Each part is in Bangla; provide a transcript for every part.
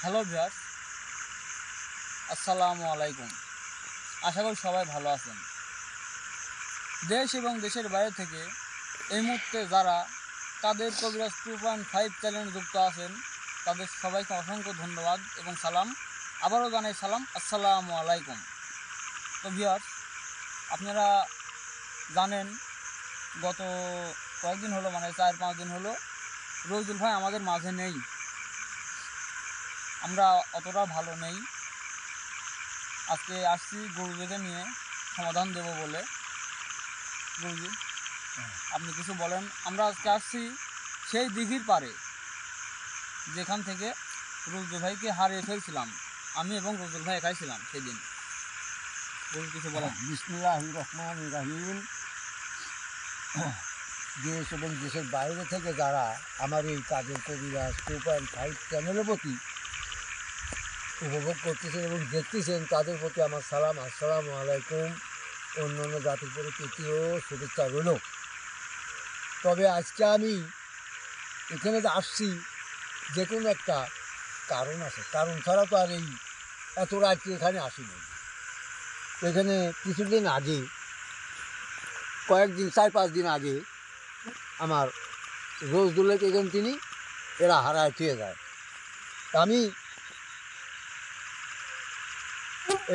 হ্যালো ভিউয়ার্স, আসসালামু আলাইকুম। আশা করি সবাই ভালো আছেন। দেশ এবং দেশের বাইরে থেকে এই মুহূর্তে যারা কাদের কবিরাজ 2.5 চ্যানেলে যুক্ত আছেন তাদের সবাইকে অসংখ্য ধন্যবাদ এবং সালাম। আবারও জানাই সালাম, আসসালামু আলাইকুম। তো ভিউয়ার্স, আপনারা জানেন গত কয়েকদিন হলো, মানে 4-5 দিন হলো রোজুল ভাই আমাদের মাঝে নেই। আমরা অতটা ভালো নেই। আজকে আসছি গুরুজিকে নিয়ে সমাধান দেব বলে। গুরুজি, আপনি কিছু বলেন। আমরা আজকে আসছি সেই দিঘির পারে যেখান থেকে রোজুল ভাইকে হারিয়ে ফেলছিলাম। আমি এবং রোজুল ভাই একাই ছিলাম সেদিন। গুরুজি কিছু বলেন। বিসমিল্লাহির রহমানির রহিম। দেশ এবং দেশের বাইরে থেকে যারা আমার এই কাজের কবিরাজ 2.5 চ্যানেলের প্রতি উপভোগ করতেছেন এবং দেখতেছেন তাদের প্রতি আমার সালাম, আসসালামু আলাইকুম। অন্যান্য জাতির প্রতি প্রীতি ও শুভেচ্ছা রইল। তবে আজকে আমি এখানে যে আসছি যে কোনো একটা কারণ আছে, কারণ ছাড়া তো আর এই এত রাত্রে এখানে আসিনি। এখানে কিছুদিন আগে, কয়েকদিন 4-5 দিন আগে আমার রোজদুল্লাহকে এখানে তিনি এরা হারায় থুয়ে যায়। আমি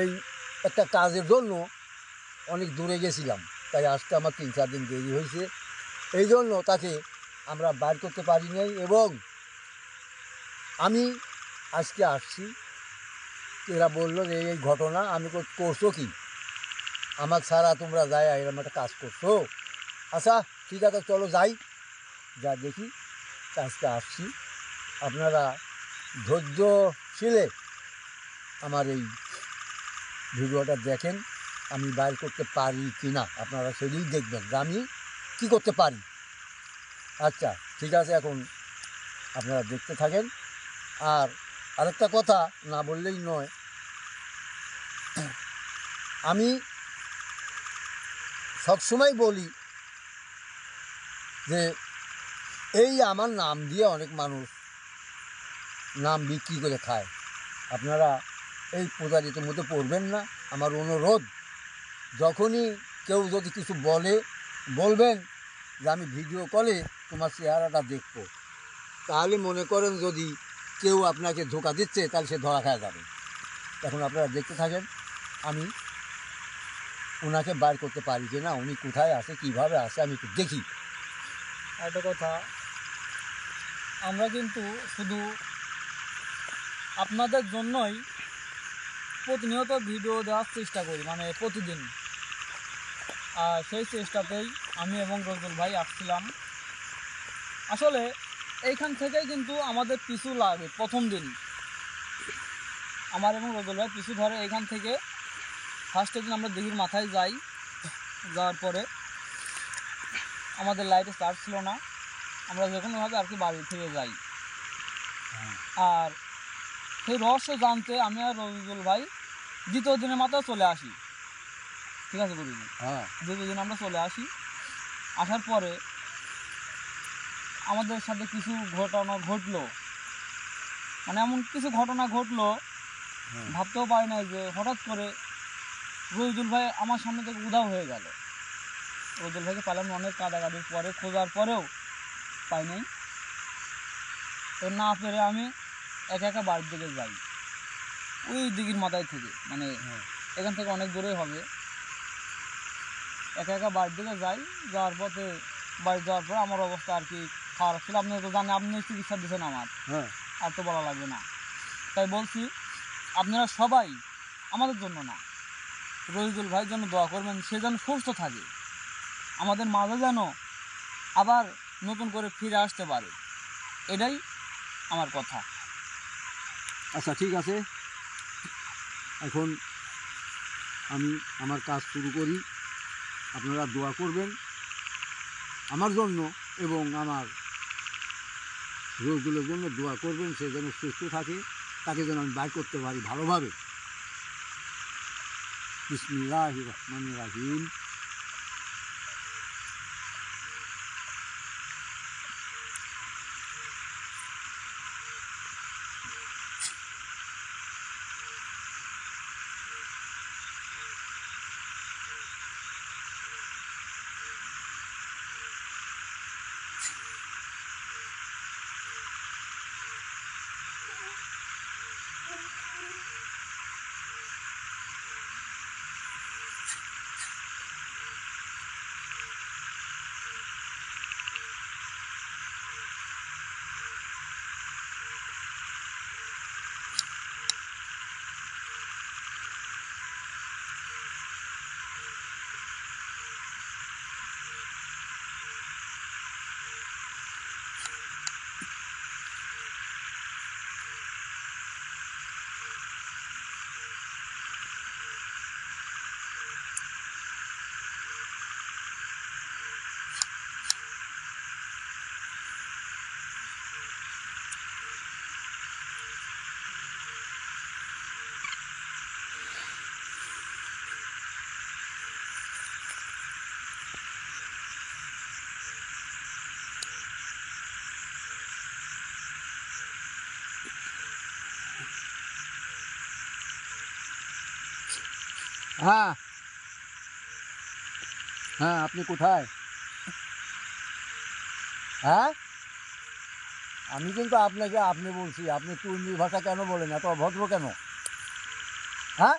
এই একটা কাজের জন্য অনেক দূরে গেছিলাম, তাই আসতে আমার 3-4 দিন দেরি হয়েছে। এই জন্য তাকে আমরা বাইর করতে পারি নাই। এবং আমি আজকে আসছি, এরা বললো যে এই ঘটনা। আমি করছো কি, আমার ছাড়া তোমরা যায় এরকম একটা কাজ করছো? আচ্ছা ঠিক আছে, চলো যাই, যা দেখি। আজকে আসছি, আপনারা ধৈর্যশীলে আমার এই ভিডিওটা দেখেন। আমি বাইর করতে পারি কি না আপনারা সেটাই দেখবেন যে আমি কী করতে পারি। আচ্ছা ঠিক আছে, এখন আপনারা দেখতে থাকেন। আর আরেকটা কথা না বললেই নয়, আমি সবসময় বলি যে এই আমার নাম দিয়ে অনেক মানুষ নাম বিক্রি করে খায়। আপনারা এই প্রতারিতের মধ্যে পড়বেন না। আমার অনুরোধ, যখনই কেউ যদি কিছু বলবেন যে আমি ভিডিও কলে তোমার চেহারাটা দেখব, তাহলে মনে করেন যদি কেউ আপনাকে ধোঁকা দিচ্ছে তাহলে সে ধরা খাওয়া যাবে। এখন আপনারা দেখতে থাকেন আমি ওনাকে বাইর করতে পারি কি না, উনি কোথায় আছে, কীভাবে আছে, আমি একটু দেখি। একটা কথা, আমরা কিন্তু শুধু আপনাদের জন্যই প্রতিনিয়ত ভিডিও দেওয়ার চেষ্টা করি, মানে প্রতিদিন। আর সেই চেষ্টাতেই আমি এবং রজুল ভাই আসছিলাম। আসলে এইখান থেকেই কিন্তু আমাদের পিছু লাগে। প্রথম দিন আমার এবং রজুল ভাই পিছু ধরে। এইখান থেকে ফার্স্টের দিন আমরা দিঘির মাথায় যাই। যাওয়ার পরে আমাদের লাইটে চার্জ ছিল না, আমরা যে কোনোভাবে আর কি বাড়ি ফিরে যাই। আর সেই রহস্য জানতে আমি আর রজুল ভাই দ্বিতীয় দিনের মাথায় চলে আসি। ঠিক আছে গুরুজি? হ্যাঁ, দ্বিতীয় দিন আমরা চলে আসি। আসার পরে আমাদের সাথে কিছু ঘটনা ঘটলো, মানে এমন কিছু ঘটনা ঘটলো ভাবতেও পারি নাই যে হঠাৎ করে রহিদুল ভাই আমার সামনে থেকে উধাও হয়ে গেল। রহিদুল ভাইকে পালাম অনেক কাদাকাটির পরে, খোঁজার পরেও পাই নাই। তো না পেরে আমি একা একা বাড়ির দিকে যাই, ওই দিঘির মাথায় থেকে, মানে এখান থেকে অনেক দূরে হবে। একা একা বাড়ির দিকে যাই। যাওয়ার পথে বাড়ি যাওয়ার পরে আমার অবস্থা আর কি খারাপ ছিল। আপনি তো জানেন, আপনি চিকিৎসা দিচ্ছেন আমার, আর তো বলা লাগবে না। তাই বলছি, আপনারা সবাই আমাদের জন্য না, রহিদুল ভাইয়ের জন্য দোয়া করবেন, সে যেন সুস্থ থাকে, আমাদের মাঝে যেন আবার নতুন করে ফিরে আসতে পারে। এটাই আমার কথা। আচ্ছা ঠিক আছে, এখন আমি আমার কাজ শুরু করি। আপনারা দোয়া করবেন আমার জন্য এবং আমার রোজগুলোর জন্য দোয়া করবেন, সে যেন সুস্থ থাকে, তাকে যেন আমি বাইর করতে পারি ভালোভাবে। বিসমিল্লাহির রহমানির রহিম। হ্যাঁ হ্যাঁ, আপনি কোথায়? হ্যাঁ, আমি কিন্তু আপনাকে আপনি বলছি, আপনি তুর্মি ভাষা কেন বলেন, এত অভদ্র কেন? হ্যাঁ,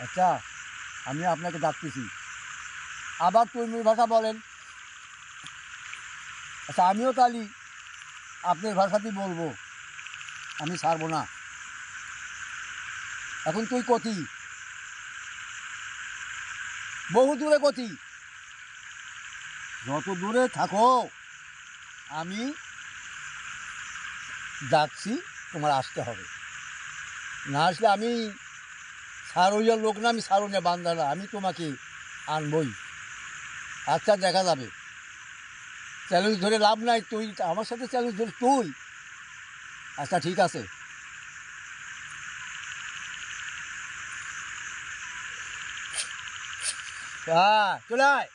আচ্ছা, আমি আপনাকে ডাকতেছি, আবার তুর্মি ভাষা বলেন। আচ্ছা, আমিও তাহলে আপনার ভাষাতেই বলবো, আমি ছাড়বো না। এখন তুই কতি, বহু দূরে কতি, যত দূরে থাকো আমি ডাকছি, তোমার আসতে হবে। না আসলে আমি সারইয়ার লোক না, আমি সারুনিয়া বান্দা না, আমি তোমাকে আনবই। আচ্ছা, দেখা যাবে। চ্যালেঞ্জ ধরে লাভ নাই, তুই আমার সাথে চ্যালেঞ্জ ধরে তুই। আচ্ছা, ঠিক আছে। হ্যাঁ, চলে আয়।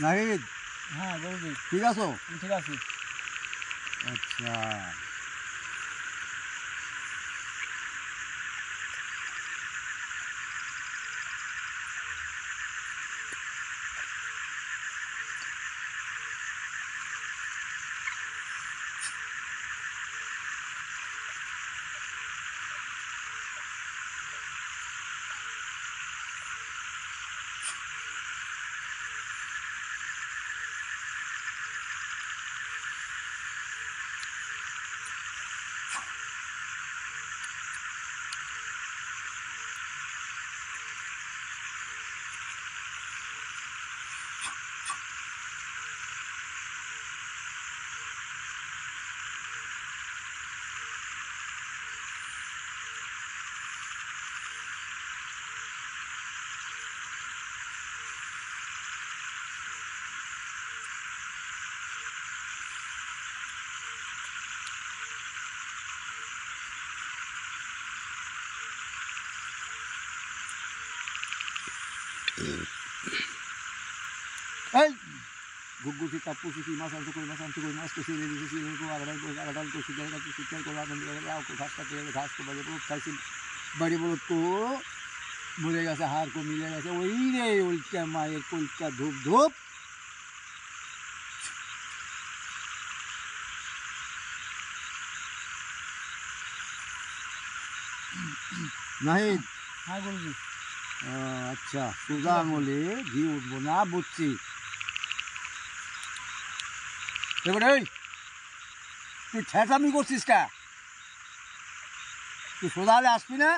নাহিদ, হ্যাঁ বলবি। ঠিক আছো? আমি ঠিক আছি। আচ্ছা, এই গুগুসি কাপুসি মাছ আনতে করি, মাছ আনতে করি, মাছ কষি রেখেছি, আগাডাল কষি জায়গা কষি চাই করো, ঘাস কাটতে গেলে ঘাস তো বাড়ি বলুক খাইছি, বাড়ি বলুক তো মরে গেছে, হাড় কো মিলে গেছে, ওই রে ওইটা মায়ের কলকা ধূপ ধূপ। নাহিদ, হ্যাঁ বলবি। আচ্ছা, সোজা আঙুলে ঘি উঠবো না, বুঝছি। এবার এই তুই ঠেটামি করছিস কা? তুই সোজা হলে আসবি না,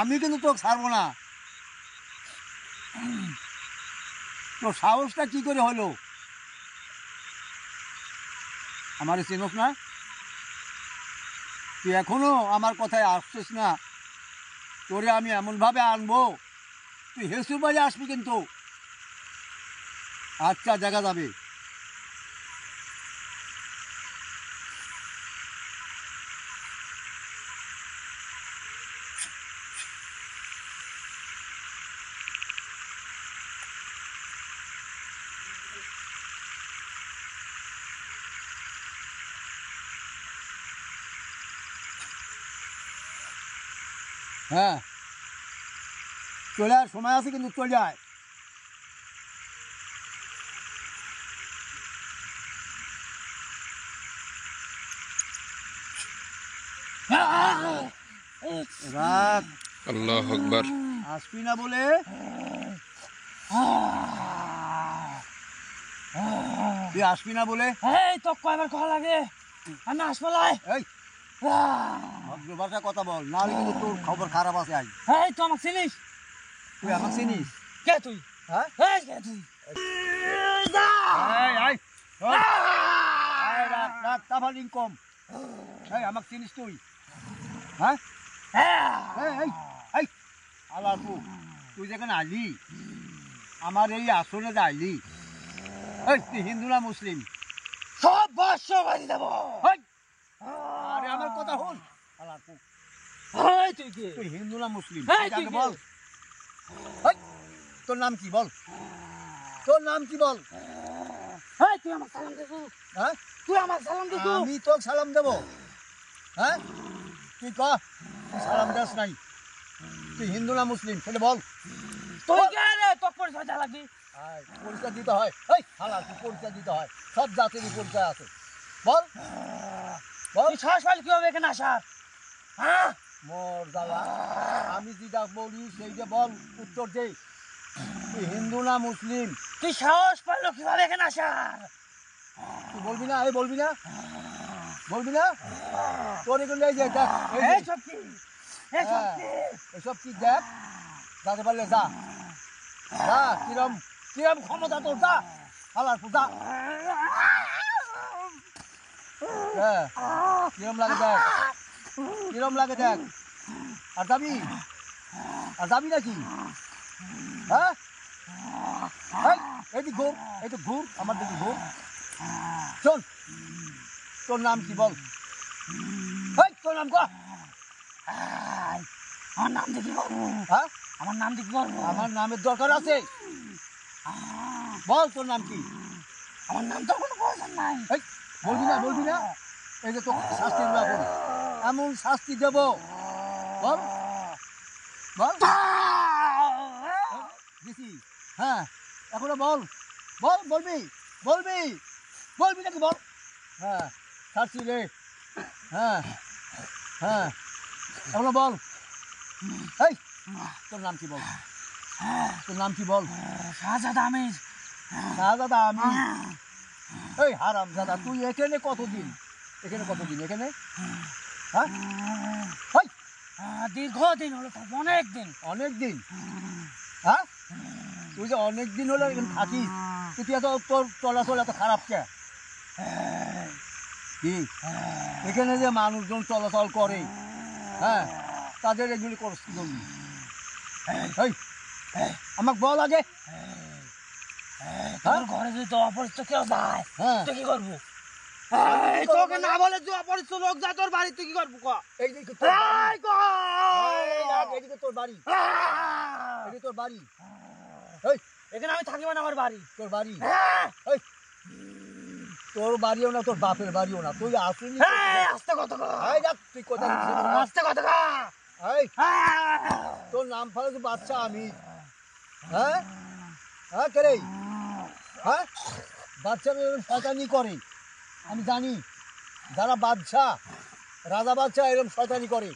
আমি কিন্তু তোকে ছাড়বো না। তোর সাহসটা কি করে হলো? আমার চেনস না? তুই এখনো আমার কথায় আসছিস না? তোরে আমি এমনভাবে আনবো, তুই হেসু বাজে আসবি কিন্তু। আচ্ছা, দেখা যাবে। হ্যাঁ, চলে আয়, সময় আছে কিন্তু, চলে আয়। রাখ, আল্লাহ আকবার। আসবি না বলে তুই আসবি না বলে এই তো কয়বার কল লাগে, আমি আসবলাই। এই ভদ্র ভাষায় কথা বল, না হলে কিন্তু তোর খবর খারাপ আছে আজ। এই তো আমাকে চিনিস? তুই আমাকে চিনিস? কে তুই? হ্যাঁ, এই কে তুই? এই, আয়, ওই, আয়, রাখ, রাখ, তারপর ইনকম। এই, আমাকে চিনিস তুই? হ্যাঁ, এই, এই, এই, আলাপু, তুই যেখানে আলি, আমার এই আসনে যে আইলি, এই, তুই হিন্দু না মুসলিম? সব বর্ষ বাড়ি দেবো। এই, আরে আমার কথা হল, আলাপু, এই তুই কে? তুই হিন্দু না মুসলিম? এই, তুই তুই আগে কে? বল। এই, তোর নাম কি বল? তোর নাম কি বল? এই তুই আমার সালাম দিছু, হ্যাঁ, তুই আমার সালাম দিছু। আমি তোকে সালাম দেবো? হ্যাঁ, তুই ক, তুই সালাম দাস নাই? তুই হিন্দু না মুসলিম সেটা বল। তুই কে রে? তোর পরিচয় দেয়া লাগবি। আয়, পরিচয় দিতে হয়। এই হালাল, তুই পরিচয় দিতে হয়। সব জাতিরই পরিচয় আছে। বল বল। তুই সাহস পাইলি কিভাবে এখানে আসার? হ্যাঁ, মোর জ্বালা, আমি যেটা বলি সেইটা বল, উত্তর দে। তুই হিন্দু না মুসলিম? তুই সাহস পাইলো কিভাবে এখানে আসার? তুই বলবি না? এই বলবি না? বলবি না? তোর এগুলো এই যে দেখ, এই যে, এই সব কি? এই সব হ্যাঁ, কি? এসব কি দেখ, যাতে পারলে যা যা। কিরম কিরম ক্ষমতা তোর, যা হালার যা। হ্যাঁ, কিরম লাগে দেখ, কিরম লাগে দেখ। আর যাবি? আর যাবি নাকি? হ্যাঁ, এই, এইদিক ঘুর, এই তো ঘুর, আমার দিকে ঘুর। শোন, তোর নাম কি বল? এই, তোর নাম কর। এই, আমার নাম দিয়ে কি করবো? হ্যাঁ, আমার নাম দিয়ে কি করবো? আমার নামের দরকার আছে। বল তোর নাম কি? আমার নাম তোর কোনো প্রয়োজন নাই। এই, বলবি না? বলবি না? এই যে তোকে শাস্তি দেবো এখন, এমন শাস্তি দেব, বল বল। দিছি, হ্যাঁ, এখনো বল বল। বলবি? বলবি? বলবি নাকি বল? হ্যাঁ, শাস্তি রে। হ্যাঁ হ্যাঁ, এখনো বল। এই, তোর নাম কি বল? তোর নাম কি বল? শাহজাদ আমির। শাহজাদা আমি? এই হারাম দাদা, তুই এখানে কতদিন? এখানে কতদিন? এখানে হ্যাঁ, এই, দীর্ঘদিন হলো, থাকবো অনেক দিন। অনেক দিন? হ্যাঁ, তুই যে অনেক দিন হলো এখানে থাকিস, তুই এত তোর চলাচল এত খারাপ কে? কি এখানে যে মানুষজন চলাচল করে, হ্যাঁ, তাদের এগুলি করস কি জন্য? এই, আমাকে বল আগে। তোর ঘরে যদি তো অপরিচিত কেউ যায়, হ্যাঁ, তুই কি করবো? কি করবো তোকে মানে? না বলে যে অপরিচিত লোক যায় তোর বাড়ি, তুই কি করবো? ক। এইদিকে তোর বাড়ি। এই কর। এই দেখ, এইদিকে তোর বাড়ি, এদিকে তোর বাড়ি। এই, এখানে আমি থাকিব না, আমার বাড়ি। তোর বাড়ি, এই, তোর বাড়িও না, তোর বাপের বাড়িও না, তুই আসিনি। এই, আস্তে কত কর। এই দেখ, তুই কোথায় গেছিস বল? আস্তে কত কর। এই, তোর নাম ফলে তো বাচ্চা আমি। হ্যাঁ হ্যাঁ, কে রে? হ্যাঁ, বাচ্চা শয়তানি করে, আমি জানি। যারা বাদশা, রাজা বাদশা এরকম শয়তানি করে,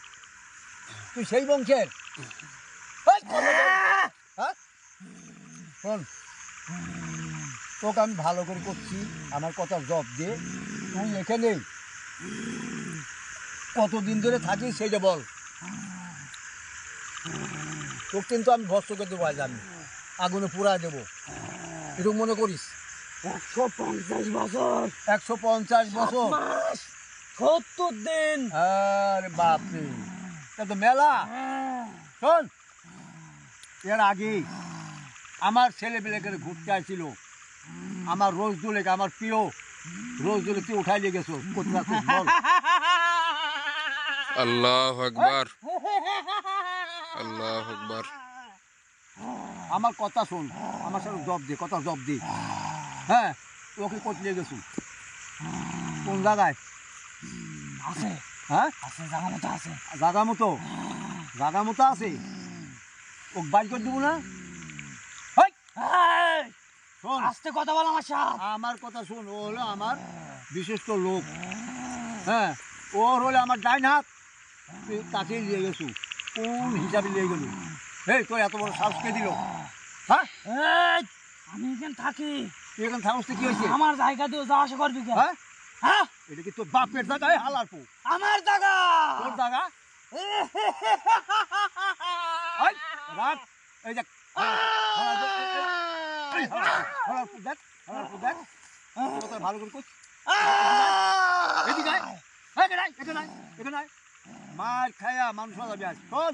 তুই সেই বংশের? এই, কথা বল। হ্যাঁ, শোন, তোকে আমি ভালো করে করছি, আমার কথা জব দে। তুই এখানে কতদিন ধরে থাকিস সেইটা বল। তোকে কিন্তু আমি ভস্ত করে দেবো, আজ আমি আগুনে পুড়ায় দেবো, এরকম মনে করিস? 150 বছর, 150 বছর? 7 মাস, 70 দিন। আরে বাপরে, তা তো মেলা। শোন, এর আগে আমার ছেলেপেলেকে ঘুরতে আসছিল, আমার রোজদুলেকে, আমার প্রিয় রোজদুলেকে উঠাই নিয়ে গেছো কোথায় আছিস বল? আল্লাহু আকবার, আল্লাহু আকবার। আমার কথা শোন, আমার সাথে জব দে, কথা জব দে। হ্যাঁ, ওকে কোথায় নিয়ে গেছো? কোন জায়গায়? আছে, হ্যাঁ, আছে, জায়গা মতো আছে। জাগা মতো? জাগা মতো আছে? ও বাড়ি করে দেবো না? হেই, এই, শোন, আস্তে কথা বল আমার সাথে। আমার কথা শোন, ও হলো আমার বিশিষ্ট লোক। হ্যাঁ, ওর হলে আমার ডাইন হাত, তুই কাছেই নিয়ে গেছু, কোন হিসাবে নিয়ে গেল? এই, তোর এত বড় সাহস কে দিল? হ্যাঁ, এই, আমি এখানে থাকি, তুই এখন থাকস কি হয়েছে? আমার জায়গা দিয়ে যাওয়া আসা করবি কেন? হ্যাঁ, হ্যাঁ, এটা কি তোর বাপের জায়গায় হালার পো? আমার জায়গা। তোর জায়গা? এই, রাখ, এই দেখ, হালার পো দেখ, হালার পো দেখ, কথা ভালো করে কইস। এদিকে আয়, এখানে আয়, এখানে আয়, এখানে আয়। মার খায়া মানুষ হয়ে যাবে আজ। শোন,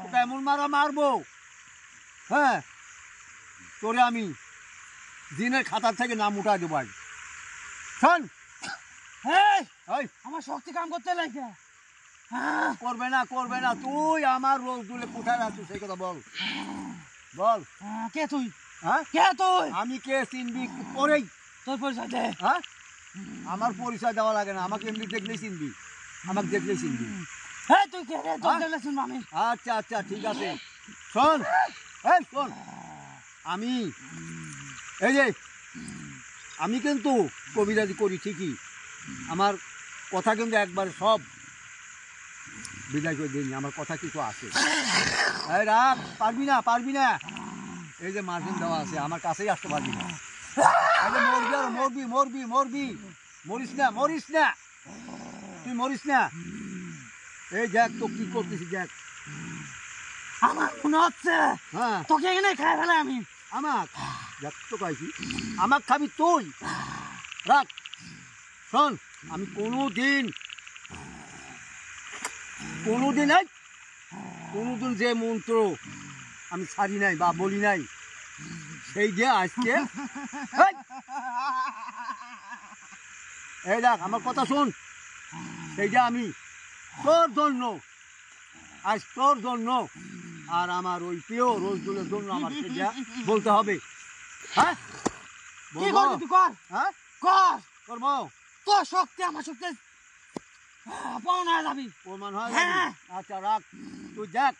তোকে এমন মারা মারবো, হ্যাঁ, তোরে আমি দিনের খাতার থেকে নাম উঠাই দেবো আজ। শোন, এই, এই, আমার শক্তি কাম করতে লাগে। করবে না, করবে না, তুই আমার রোজ দুলে কোথায় আছিস সেই কথা বল, বল। কে তুই? হ্যাঁ কে তুই? আমি কে চিনবি পরেই। তোর পরিচয় দে। হ্যাঁ আমার পরিচয় দেওয়া লাগে না, আমাকে এমনি দেখলেই চিনবি, আমাকে দেখলেই চিনবি। হ্যাঁ তুই কে রে? তোর হ্যাঁ? দেখলে শুনবো আমি। আচ্ছা আচ্ছা ঠিক আছে, শোন এই শোন, আমি এই যে আমি কিন্তু কবিরাজি করি ঠিকই, আমার কথা কিন্তু একবারে সব বিদায় করে দিইনি, আমার কথা কিছু আছে। এই রাখ, পারবি না পারবি না, এই যে মার্জিন দেওয়া আছে আমার কাছেই আসতে পারবি না। আরে মরবি আর মরবি মরবি মরবি, মরিস না মরিস না, তুই মরিস না। এই দেখ তো কি করতেছি দেখ। আমার মনে হচ্ছে হ্যাঁ তোকে এখানে খাই ফেলে আমি। আমার দেখ তো কয়েছি, আমার খাবি তুই, রাখ। শোন, আমি কোনোদিন যে মন্ত্র আমি ছাড়ি নাই বা বলি নাই, সেই যে আজকে এই, এই দেখ আমার কথা শোন, সেই যে আমি তোর জন্য, আজ তোর জন্য আর আমার ওই প্রিয় রোজদুলের জন্য আমার সেটা বলতে হবে। হ্যাঁ কি বলবো? করবি তুই কর, হ্যাঁ কর। করবো, তোর শক্তি আমার শক্তি পাওয়া না যাবি। প্রমাণ হয় হ্যাঁ। যাবি। আচ্ছা রাখ, তুই দেখ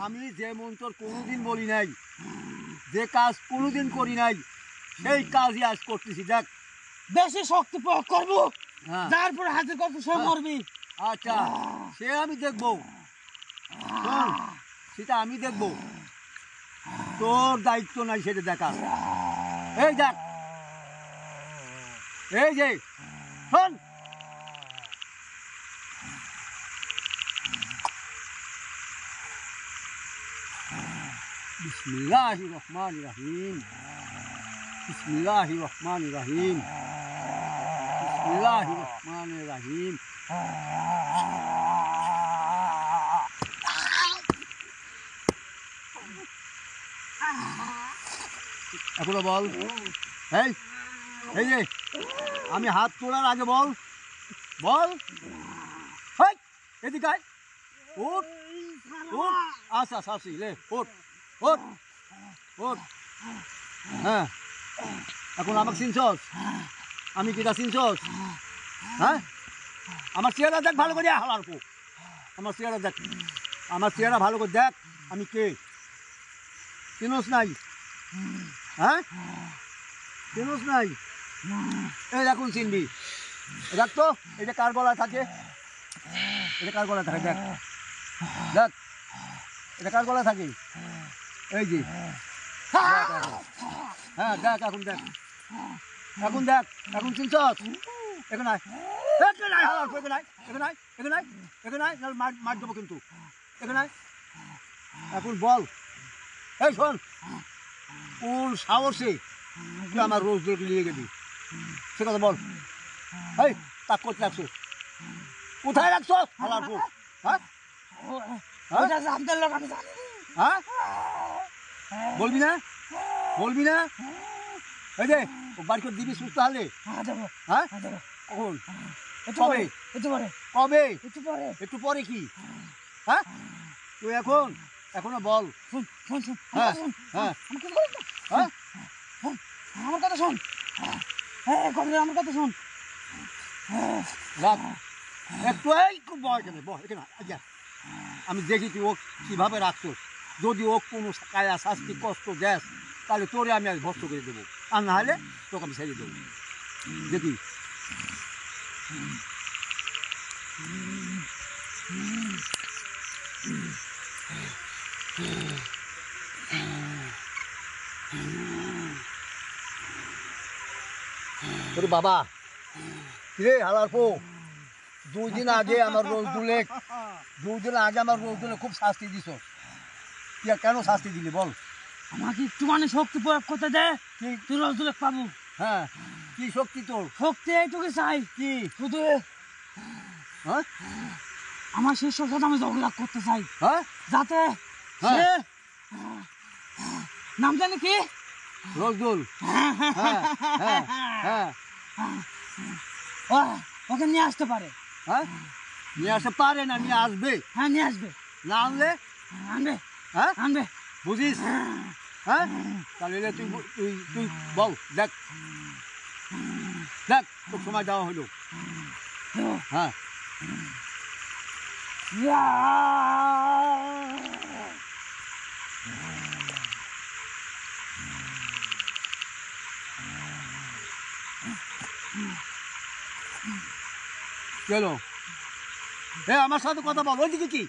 আমি যে মন্ত্র কোনোদিন বলি নাই, যে কাজ কোনোদিন করি নাই, সেই কাজই আজ করতেছি দেখ। বেশি শক্তি প্রয়োগ করবো, হ্যাঁ তারপরে হাজির করতে সে হ্যাঁ। মরবি। আচ্ছা সে আমি দেখবো, শোন সেটা আমি দেখবো, তোর দায়িত্ব নাই সেটা দেখা। এই দেখ, এই যে শোন, বিসমিল্লাহির রহমানির রহিম, বিসমিল্লাহির রহমানির রহিম, বিসমিল্লাহির রহমানির রহিম। এখনো বল, এই এই যে আমি হাত তোলার আগে বল, বল এই, এদিকে আয়, উঠ উঠ, আচ্ছা আসি লে, ওঠ ওঠ ওঠ। হ্যাঁ এখন আমাকে চিনছস, আমি কিটা চিনছস? হ্যাঁ আমার চেহারা দেখ ভালো করে, হালার পো, আমার চেহারা দেখ, আমার চেহারা ভালো করে দেখ, আমি কে চিনস নাই? হ্যাঁ চিনস নাই? এই এখন চিনবি, দেখ তো এটা কার গলায় থাকে, এটা কার গলায় থাকে দেখ, দেখ এটা কার গলায় থাকে, এই যে দেখ এখন। হ্যাঁ দেখ এখন দেখ, এখন দেখ, এখন চিনছস? এখন আয়, এখন আয় হালার পো, এখন আয়, এখন আয়, এখন আয়, এখন আয়, নাহলে মার দেবো কিন্তু, এখন আয়। এখন বল, এই শোন, কোন সাহসে তুই আমার রোজ নিয়ে গেবি সে কথা বল। এই তাক করতে রাখছো, কোথায় রাখছো হালার পো? হ্যাঁ হ্যাঁ ওটা জানতে লোক আমি জানি। হ্যাঁ বলবি না, বলবি না? এই যে ও বাড়ি করে দিবি সুস্থ হলে? হ্যাঁ দেবো, হ্যাঁ হ্যাঁ দেবো। কখন, একটু কবে? পরে, একটু পরে, কবে? একটু পরে। একটু পরে কি? হ্যাঁ তুই এখন এখনো বল। শোন শোন শোন, হ্যাঁ শোন, হ্যাঁ আমার কথা শোন না। হ্যাঁ শোন, আমার কথা শোন। হ্যাঁ কথা আমার কথা শোন। রাখ একটু, এই খুব বয় কেন বয় এখানে আচ্ছা, আমি দেখি তুই ও কীভাবে রাখছোস, যদি ও কোনো কায়া শাস্তি কষ্ট দেস তাহলে তোরে আমি আজ ভস্ত করে দেবো, আর না হলে তোকে আমি ছেড়ে দেবো, দেখি। তোর বাবা কিরে হালার পো, 2 দিন আগে আমার রোজদুলে, 2 দিন আগে আমার রোজদুলে খুব শাস্তি দিছ, তুই আর কেন শাস্তি দিলি বল? আমাকে একটু মানে শক্তি প্রয়োগ করতে দে, তুই রসদুলেক পাবো। হ্যাঁ কি শক্তি তোর? শক্তি এইটুকু চাই, কি? শুধু হ্যাঁ আমার শিষ্যর সাথে আমি ঝগড়া করতে চাই, হ্যাঁ যাতে হ্যাঁ। সে নাম জানি কি? রোজদুল। হ্যাঁ হ্যাঁ হ্যাঁ ওকে নিয়ে আসতে পারে। হ্যাঁ নিয়ে আসতে পারে না, নিয়ে আসবে, হ্যাঁ নিয়ে আসবে, না আনলে আনবে, হ্যাঁ আনবে। বুঝিস, হ্যাঁ তাহলে তুই তুই তুই বল দেখ দেখ তোর সময় দেওয়া হলো হ্যাঁ ইয়া! চলো এ আমার সাথে কথা বল ওইদিকে কি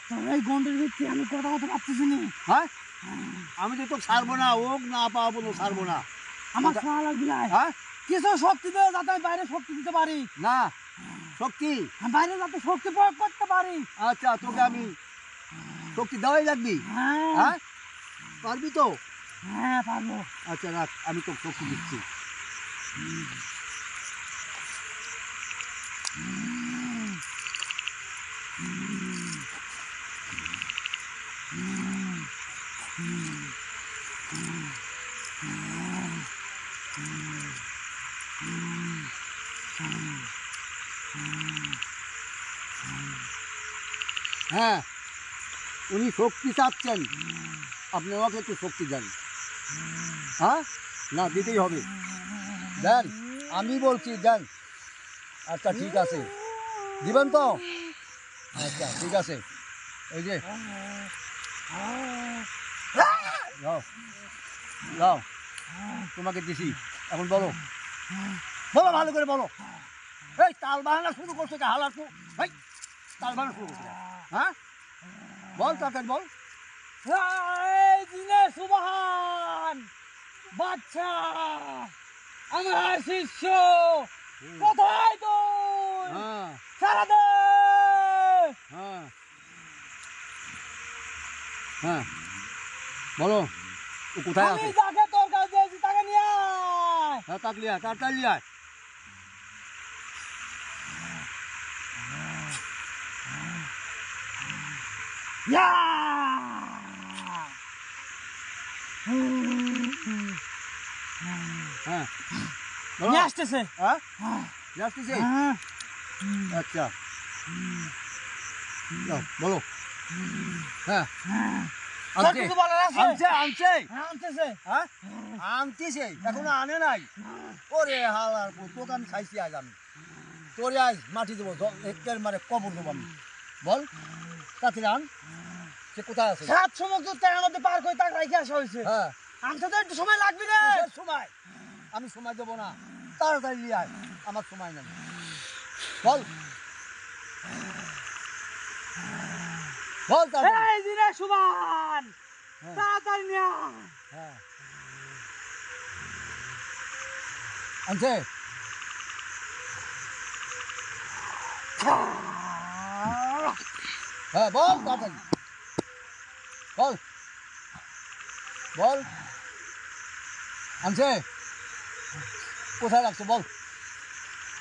তোর এই গন্ডের ভিত্তি আমি কথা কথা ভাবতেছি নি। হ্যাঁ আমি তো তোকে ছাড়বো না ওক না পাবো তো ছাড়বো না আমার খাওয়া লাগবে না। হ্যাঁ কিছু শক্তি দে যাতে আমি বাইরে শক্তি দিতে পারি, না শক্তি আমি বাইরে যাতে শক্তি প্রয়োগ করতে পারি। আচ্ছা তোকে আমি শক্তি দেওয়াই লাগবি হ্যাঁ হ্যাঁ পারবি তো হ্যাঁ পারবো। আচ্ছা রাখ আমি তোকে শক্তি দিচ্ছি হ্যাঁ উনি শক্তি চাচ্ছেন আপনি আমাকে একটু শক্তি দেন হ্যাঁ না দিতেই হবে দেন আমি বলছি দেন আচ্ছা ঠিক আছে দিবেন তো আচ্ছা ঠিক আছে এই যে যাও যাও তোমাকে দিছি এখন বলো বলো ভালো করে বলো এই তাল বাহানা শুরু করছো কে হালার তো এই তাল বাহানা শুরু করছো হ্যাঁ বল তাড়াতাড়ি বল এই দিনে সুবহান বাচ্চা আমার শিষ্য কোথায় তুই? হ্যাঁ সারা দে! হ্যাঁ হ্যাঁ বলো ও কোথায় আমি আছে যাকে তোর কাছে দিয়েছি তাকে নিয়ে আয়। হ্যাঁ তাকলি আয় তাড়াতাড়ি আয় ইয়া! হ্যাঁ বলো নিয়ে আসতেছে। হ্যাঁ যাচ্ছিস হ্যাঁ। আচ্ছা যাও, বলো হ্যাঁ তোর আনছে কিছু বলার আছে? আনছে আনছে হ্যাঁ, আনতেছে। হ্যাঁ আনতেছে এখনো আনে নাই ওরে হালার তোকে আমি খাইছি আজ আমি তোরে আজ মাটি দেবো হেক্টর মারে কবর দেবো আমি বল তাড়াতাড়ি আন সে কোথায় আছে 7 সমুদ্র তার মধ্যে পার করে তাকে রেখে আসা হয়েছে। হ্যাঁ আনতে তো একটু সময় লাগবে রে। কিসের সময় আমি সময় দেবো না তাড়াতাড়ি নিয়ে আয় আমার সময় নেই বল বল তাড়াতাড়ি এই দিনে সুবহান হ্যাঁ। তাড়াতাড়ি নিয়ে আয়। হ্যাঁ আনছে হ্যাঁ বল তাড়াতাড়ি বল বল আনছে কোথায় রাখছো বল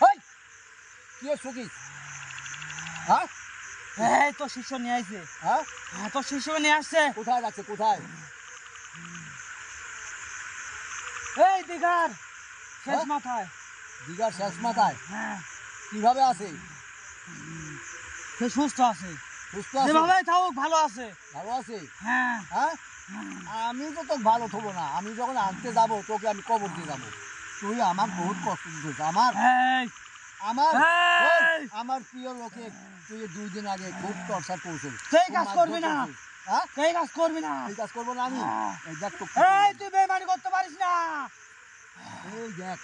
হেই কি সুখী হ্যাঁ এই তো শিষ্য নিয়ে আইছে। হ্যাঁ হ্যাঁ তো শিষ্য নিয়ে আসছে। কোথায় রাখছে কোথায় এই দিঘার শেষ হ্যাঁ? মাথায়। দিঘার শেষ মাথায় হ্যাঁ কিভাবে আছে সে সুস্থ আছে, সুস্থ আছে যেভাবে থাকুক ভালো আছে। ভালো আছে হ্যাঁ হ্যাঁ আমি তো তোকে ভালো থবো না আমি যখন আনতে যাব তোকে আমি কবর দিয়ে যাবো তুই আমার বহুত কষ্ট দিতেছ আমার এই আমার এই! ওই, আমার প্রিয় লোকে তুই 2 দিন আগে খুব টর্চার করছিল তুই এই কাজ করবি না। হ্যাঁ এই কাজ করবি না। এই কাজ করবো না আমি হ্যাঁ। এই দেখ তো এই তুই বেমানি করতে পারিস না। এই দেখ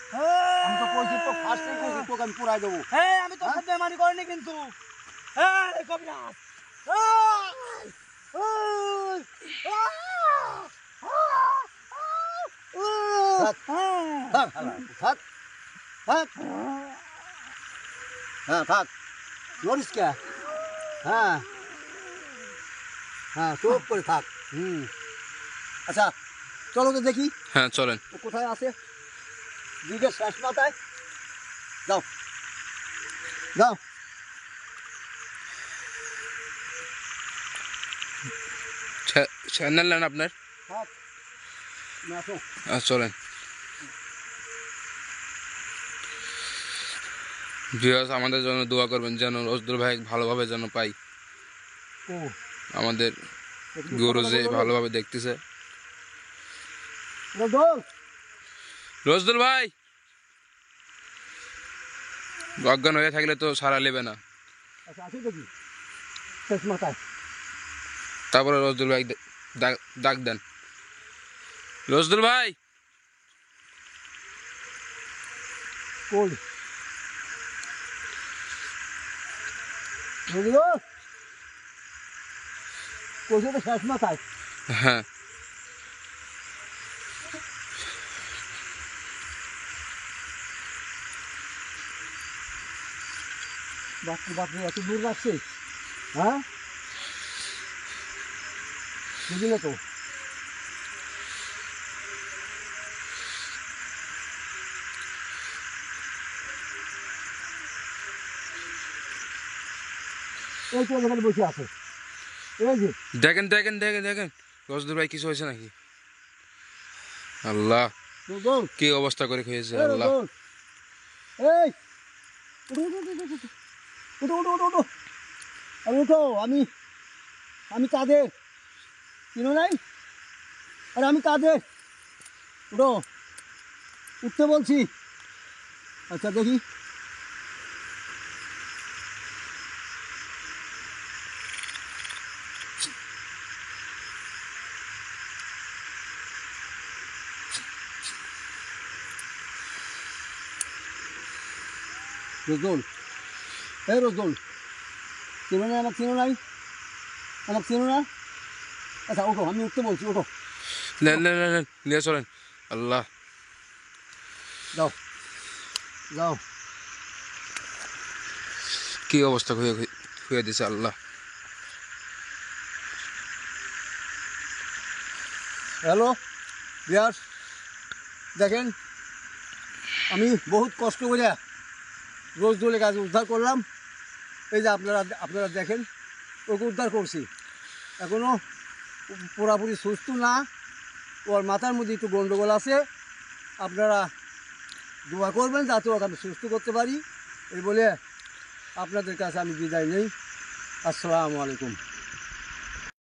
আমি তো কইছি তো ফার্স্টে কইছি তোকে আমি পুরাই দেবো এই আমি তোর সাথে বেমানি করিনি কিন্তু। এই কবিরাজ থাক থাক থাক থাক হ্যাঁ থাক নড়িস কে হ্যাঁ হ্যাঁ চোখ করে থাক আচ্ছা চলো তো দেখি হ্যাঁ চলেন ও কোথায় আছে দিঘের শেষ মাথায় যাও যাও চ্যানেল নেন আপনার থাক না আসো চলেন ভিউয়ার্স আমাদের জন্য দোয়া করবেন যেন রোজদুর ভাই ভালোভাবে যেন পাই ও আমাদের একটু গরু কথা যে বলো। ভালোভাবে দেখতেছে রজল রজদুল ভাই অজ্ঞান হয়ে থাকলে তো সারা নেবে না। আচ্ছা আছে দেখি শেষ মাথায় তারপরে রজদুল ভাই ডাক দেন। রজদুল ভাই কই রজল কইছে তো শেষ মাথায়। হ্যাঁ বাপরে বাপরে এত দূর রাখছে, হ্যাঁ বুঝি না তো। এই তো এখানে বসে আছে, এই যে দেখেন দেখেন দেখেন দেখেন রজদুল ভাই কিছু হয়েছে নাকি? আল্লাহ রজল, কি অবস্থা করে খেয়েছে এই আল্লাহ। রজল, এই উঠো উঠো উঠো উঠো উঠো উঠো উঠো উঠো আর উঠো। আমি কাদের চিনো নাই? আরে আমি কাদের, উঠো, উঠতে বলছি। আচ্ছা দেখি রজল, এই রজল, চিনো না আমাকে, চিনো নাই আমাকে, চিনো না? আচ্ছা ওঠো, আমি উঠতে বলছি, ওঠো, নেন নেন নেন নেন, নিয়ে চলেন। আল্লাহ যাও যাও। কি অবস্থা হয়ে দিছে আল্লাহ। হ্যালো বিয়াস, দেখেন আমি বহুত কষ্ট করে রোজদুলের কাজ উদ্ধার করলাম। এই যে আপনারা দেখেন, ওকে উদ্ধার করছি, এখনও পুরাপুরি সুস্থ না, ওর মাথার মধ্যে একটু গন্ডগোল আছে। আপনারা দোয়া করবেন যাতে ওকে আমি সুস্থ করতে পারি। এই বলে আপনাদের কাছে আমি বিদায় নেই। আসসালামু আলাইকুম।